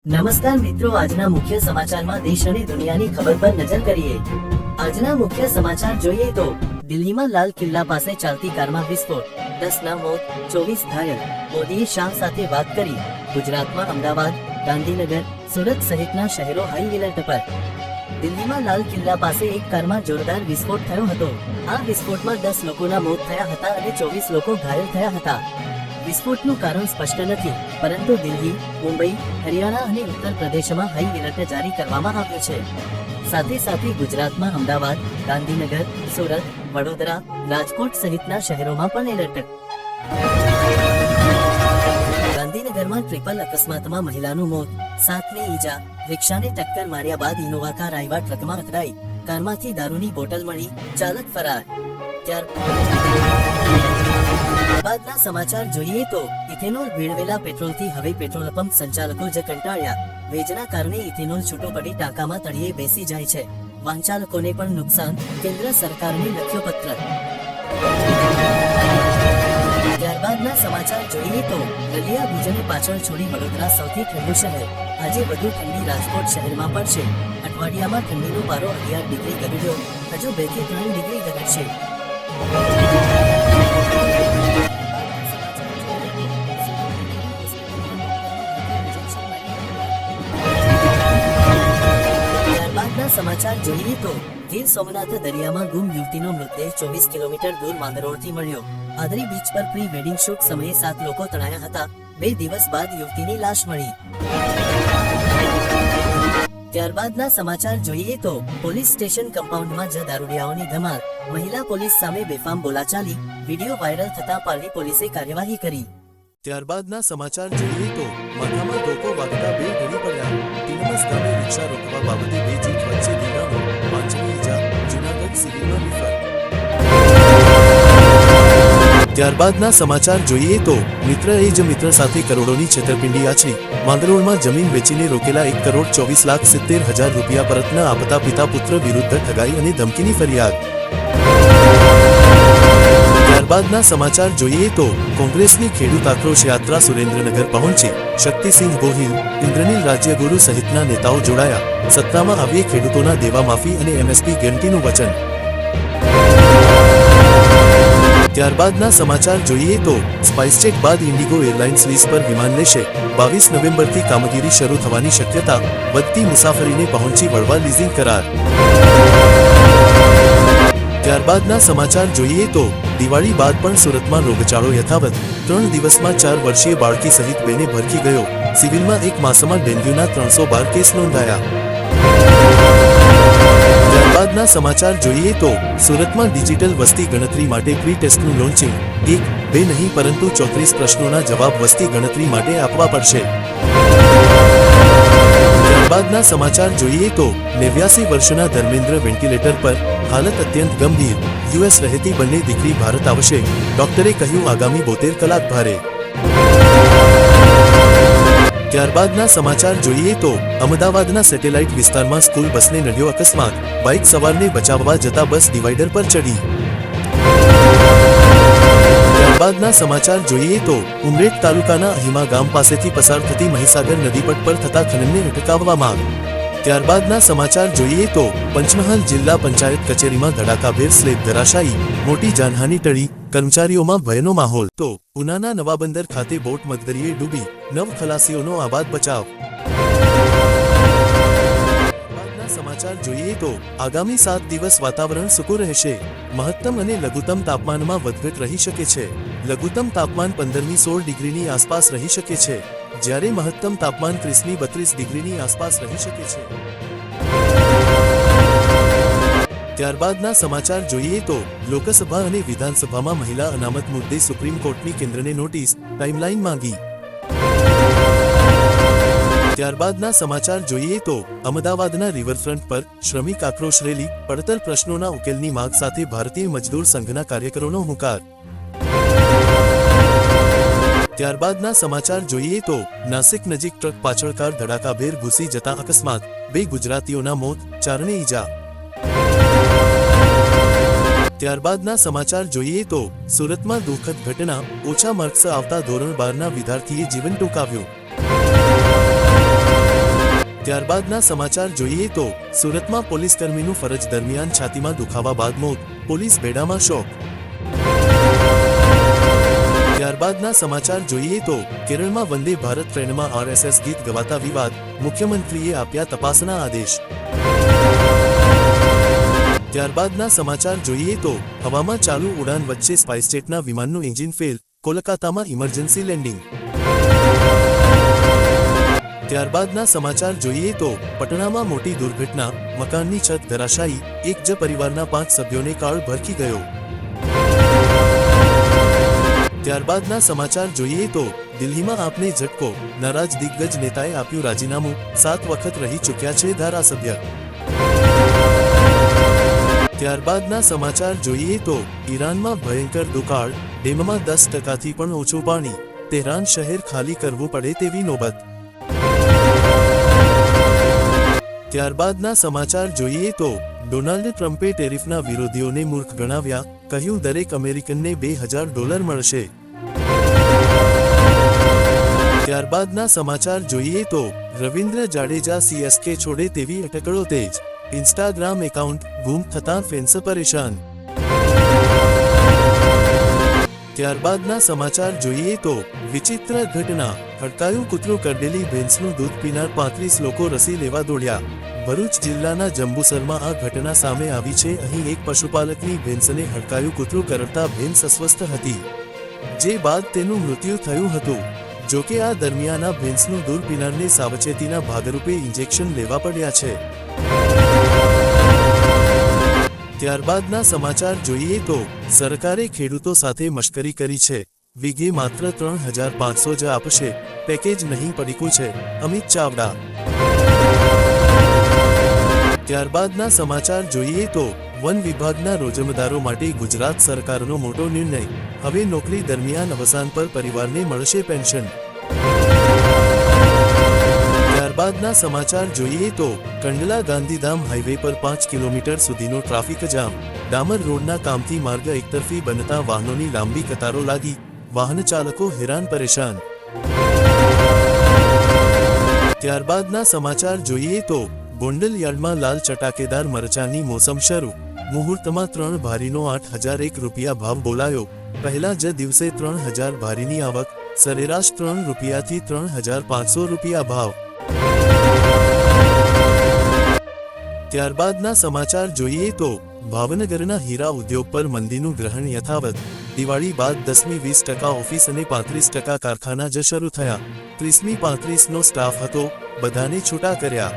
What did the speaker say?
નમસ્કાર મિત્રો, આજના મુખ્ય સમાચારમાં દેશ અને દુનિયાની ખબર પર નજર કરીએ। આજના મુખ્ય સમાચાર જોઈએ તો દિલ્હીમાં લાલ કિલ્લા પાસે ચાલતી કારમાં વિસ્ફોટ, 10 ના મોત, 24 ઘાયલ। મોદીએ શાહ સાથે વાત કરી। ગુજરાતમાં અમદાવાદ, ગાંધીનગર, સુરત સહિતના શહેરો હાઈ એલર્ટ પર। દિલ્હીમાં લાલ કિલ્લા પાસે એક કારમાં જોરદાર વિસ્ફોટ થયો હતો। આ વિસ્ફોટમાં 10 લોકોના મોત થયા હતા અને 24 લોકો ઘાયલ થયા હતા। વિસ્ફોટનું કારણ સ્પષ્ટ નથી, પરંતુ દિલ્હી, મુંબઈ, હરિયાણા અને ઉત્તર પ્રદેશમાં હાઈ એલર્ટ જારી કરવામાં આવ્યું છે। સાથે સાથે ગુજરાતમાં અમદાવાદ, ગાંધીનગર, સુરત, વડોદરા, રાજકોટ સહિતના શહેરોમાં પણ એલર્ટ। ગાંધીનગરમાં ટ્રિપલ અકસ્માતમાં મહિલાનું મોત, 7ને ઈજા। રિક્ષાને ટક્કર માર્યા બાદ ઇનોવા કાર આવ્યા ટ્રકમાં અથડાઈ। કારમાંથી દારૂની બોટલ મળી, ચાલક ફરાર। ત્યારબાદના સમાચાર જોઈએ તો ઇથેનોલ ભેળવેલા પેટ્રોલથી હવે પેટ્રોલ પંપ સંચાલકો જ કંટાળ્યા। ભેજના કારણે ઇથેનોલ છૂટો પડી ટાંકામાં તળિયે બેસી જાય છે। વાહનચાલકોને પણ નુકસાન, કેન્દ્ર સરકારને લખ્યો પત્ર। ત્યારબાદના સમાચાર જોઈએ તો નલિયા ભુજને પાછળ છોડી વડોદરા સૌથી ઠંડુ શહેર। આજે વધુ ઠંડી રાજકોટ શહેરમાં પડશે। અઠવાડિયામાં ઠંડીનો પારો 11 ડિગ્રી ગગડ્યો, હજુ 2 થી 3 ડિગ્રી ગગડશે। સમાચાર જોઈએ તો ગીર સોમનાથ દરિયામાં ગુમ યુવતીનો મૃતદેહ 24 કિલોમીટર દૂર માંગરોળથી મળ્યો। આદરી બીચ પર પ્રી વેડિંગ શૂટ સમયે 7 લોકો તણાયા હતા। 2 દિવસ બાદ યુવતીની લાશ મળી। ત્યારબાદના સમાચાર જોઈએ તો પોલીસ સ્ટેશન કમ્પાઉન્ડમાં જ દારૂડિયાઓની ધમાલ। મહિલા પોલીસ સામે બેફામ બોલાચાલી, વિડીયો વાયરલ થતા પાલડી પોલીસે કાર્યવાહી કરી। ત્યારબાદના સમાચાર જોઈએ તો માથામાં ધોકો વાગતા 2 ઢળી પડ્યા। તિલમસ ગામે રિક્ષા રોકવા બાબતે 2 જૂથ વચ્ચે ધીંગાણું, 5ની ઈજા, જૂનાગઢ સિવિલમાં રિફર। ત્યારબાદના સમાચાર જોઈએ તો મિત્રએ જ મિત્ર સાથે કરોડોની છેતરપિંડી આચરી। માંગરોળમાં જમીન વેચીને રોકેલા 1,24,70,000 રૂપિયા પરત ન આપતા પિતા પુત્ર વિરુદ્ધ ઠગાઈ અને ધમકીની ફરિયાદ। ત્યારબાદના સમાચાર જોઈએ તો કોંગ્રેસની ખેડૂત આક્રોશ યાત્રા સુરેન્દ્રનગર પહોંચી। શક્તિસિંહ ગોહિલ, ઇન્દ્રનીલ રાજ્યગુરુ સહિતના નેતાઓ જોડાયા। સત્તામાં આવીએ ખેડૂતોના દેવા માફી અને MSP ગેરંટીનું વચન। ત્યારબાદના સમાચાર જોઈએ તો સ્પાઇસજેટ બાદ ઇન્ડિગો એરલાઇન્સ લીઝ પર વિમાન લેશે। 22 નવેમ્બરથી કામગીરી શરૂ થવાની શક્યતા, વધતી મુસાફરીને પહોંચી વળવા લીઝિંગ કરાર। ત્યારબાદના સમાચાર જોઈએ તો દિવાળી બાદ પણ સુરતમાં રોગચાળો યથાવત। 3 દિવસમાં 4 વર્ષીય બાળકી સહિત 2ને ભરખી ગયો। સિવિલમાં 1 માસમાં ડેન્ગ્યુના 312 કેસ નોંધાયા। ત્યારબાદના સમાચાર જોઈએ તો સુરતમાં ડિજિટલ વસ્તી ગણતરી માટે પ્રી ટેસ્ટનું લોન્ચિંગ। 1, 2 નહીં પરંતુ 34 પ્રશ્નોના જવાબ વસ્તી ગણતરી માટે આપવા પડશે। ત્યારબાદના સમાચાર જોઈએ તો 89 વર્ષના ધર્મેન્દ્ર વેન્ટિલેટર પર, હાલત અત્યંત ગંભીર। US રહેતી બંને દીકરી ભારત આવશે, ડોક્ટરે કહ્યું આગામી 72 કલાક ભારે। ત્યારબાદના સમાચાર જોઈએ તો અમદાવાદના સેટેલાઇટ વિસ્તારમાં સ્કૂલ બસને નડ્યો અકસ્માત। બાઇક સવારને બચાવવા જતા બસ ડિવાઈડર પર ચડી। ત્યારબાદના સમાચાર જોઈએ તો ઉમરેઠ તાલુકાના અહીમા ગામ પાસેથી પસાર થતી મહીસાગર નદીપટ પર થતા ખનનને અટકાવવા માંગ। ત્યારબાદના સમાચાર જોઈએ તો પંચમહાલ જિલ્લા પંચાયત કચેરીમાં ધડાકાભેર સ્લેબ ધરાશાયી, મોટી જાનહાની ટળી, કર્મચારીઓમાં ભયનો માહોલ। તો ઉનાના નવાબંદર ખાતે બોટ મધદરિયે ડૂબી, 9 ખલાસીઓનો આબાદ બચાવ। સમાચાર જોઈએ તો આગામી 7 દિવસ વાતાવરણ સૂકું રહેશે। મહત્તમ અને લઘુત્તમ તાપમાનમાં વધઘટ રહી શકે છે। લઘુત્તમ તાપમાન 15થી 16 ડિગ્રીની આસપાસ રહી શકે છે, જ્યારે મહત્તમ તાપમાન 30થી 32 ડિગ્રીની આસપાસ રહી શકે છે। ત્યારબાદના સમાચાર જોઈએ તો લોકસભા અને વિધાનસભામાં મહિલા અનામત મુદ્દે સુપ્રીમ કોર્ટની કેન્દ્રને નોટિસ, ટાઈમલાઈન માંગી। ત્યારબાદના સમાચાર જોઈએ તો અમદાવાદના રિવરફ્રન્ટ પર શ્રમિક આક્રોશ રેલી, પડતર પ્રશ્નોના ઉકેલની માંગ સાથે ભારતીય મજદૂર સંઘના કાર્યકરોનો હુંકાર। ત્યારબાદના સમાચાર જોઈએ તો નાસિક નજીક ટ્રક પાછળ કાર ધડાકાભેર ઘૂસી જતા અકસ્માત, 2 ગુજરાતીઓના મોત, 4ને ઈજા। ત્યારબાદના સમાચાર જોઈએ તો સુરતમાં દુઃખદ ઘટના, ઓછા માર્ક્સ આવતા ધોરણ 12ના વિદ્યાર્થીએ જીવન ટૂંકાવ્યું। ત્યારબાદના સમાચાર જોઈએ તો સુરતમાં પોલીસ કર્મીનું ફરજ દરમિયાન છાતીમાં દુખાવા બાદ મોત, પોલીસ બેડામાં શોક. ત્યારબાદના સમાચાર જોઈએ તો કેરળમાં વંદે ભારત ટ્રેનમાં RSS ગીત ગવાતા વિવાદ, મુખ્યમંત્રીએ આપ્યા તપાસના આદેશ. ત્યારબાદના સમાચાર જોઈએ તો હવામાં ચાલુ ઉડાન વચ્ચે સ્પાઇસજેટના વિમાનનું એન્જિન ફેલ, કોલકાતામાં ઇમરજન્સી લેન્ડિંગ. ત્યારબાદના સમાચાર જોઈએ તો પટણામાં મોટી દુર્ઘટના, મકાનની છત ધરાશાયી, એક જ પરિવારના 5 સભ્યોને કાળ ભરખી ગયો. ત્યારબાદના સમાચાર જોઈએ તો દિલ્હીમાં આપને ઝટકો, નારાજ દિગ્ગજ નેતાએ આપ્યું રાજીનામું, 7 વખત રહી ચૂક્યા છે ધારાસભ્ય. ત્યારબાદના સમાચાર જોઈએ તો ઈરાનમાં ભયંકર દુકાળ, ડેમમાં 10%થી પણ ઓછું પાણી, તેહરાન શહેર ખાલી કરવું પડે તેવી નોબત. ત્યારબાદના સમાચાર જોઈએ તો ડોનાલ્ડ ટ્રમ્પે ટેરિફના વિરોધીઓને મૂર્ખ ગણાવ્યા, કહ્યું દરેક અમેરિકનને $2,000 મળશે. ત્યારબાદના સમાચાર જોઈએ તો રવિન્દ્ર જાડેજા CSK છોડે તેવી અટકળો તેજ, ઇન્સ્ટાગ્રામ એકાઉન્ટ ગુમ થતાં ફેન્સ પરેશાન. ત્યારબાદના સમાચાર જોઈએ તો વિચિત્ર ઘટના, હડકાયું કૂતરું કરડેલી ભેંસનું દૂધ પીનાર 35 લોકો રસી લેવા દોડ્યા. ભરૂચ જિલ્લાના જંબુસરમાં આ ઘટના સામે આવી છે. અહીં એક પશુપાલકની ભેંસને હડકાયું કૂતરું કરડતા ભેંસ અસ્વસ્થ હતી, જે બાદ તેનું મૃત્યુ થયું હતું. જોકે આ દરમિયાન આ ભેંસનું દૂધ પીનારને સાવચેતીના ભાગરૂપે ઇન્જેક્શન લેવા પડ્યા છે. ત્યારબાદના સમાચાર જોઈએ તો સરકારે ખેડૂતો સાથે મશ્કરી કરી છે, વીઘે માત્ર 3,500 જ આપશે, પેકેજ નહીં પડીકું છે, અમિત ચાવડા. ત્યારબાદના સમાચાર જોઈએ તો વન વિભાગના રોજમદારો માટે ગુજરાત સરકારનો મોટો નિર્ણય, હવે નોકરી દરમિયાન અવસાન પર પરિવારને મળશે પેન્શન. ત્યારબાદના સમાચાર જોઈએ તો કંડલા ગાંધીધામ હાઈવે પર 5 કિલોમીટર સુધીનો ટ્રાફિક જામ, ડામર રોડના કામથી માર્ગ એકતરફી બનતા વાહનોની લાંબી કતારો લાગી, વાહન ચાલકો હેરાન પરેશાન. ત્યારબાદના સમાચાર જોઈએ તો ગોંડલ યાર્ડમાં લાલ ચટાકેદાર મરચાંની મોસમ શરૂ, મુહૂર્તમાં 3 ભારીનો 8,001 રૂપિયા ભાવ બોલાયો. પહેલા જ દિવસે 3,000 ભારીની આવક, સરેરાશ ₹3થી 3,500 રૂપિયા ભાવ. ત્યારબાદના સમાચાર જોઈએ તો ભાવનગરના હીરા ઉદ્યોગ પર મંદીનું ગ્રહણ યથાવત, દિવાળી બાદ 10મી 20% ઓફિસ અને 35% કારખાના જ શરૂ થયા. 30મી 35નો સ્ટાફ હતો, બધાને છૂટા કર્યા.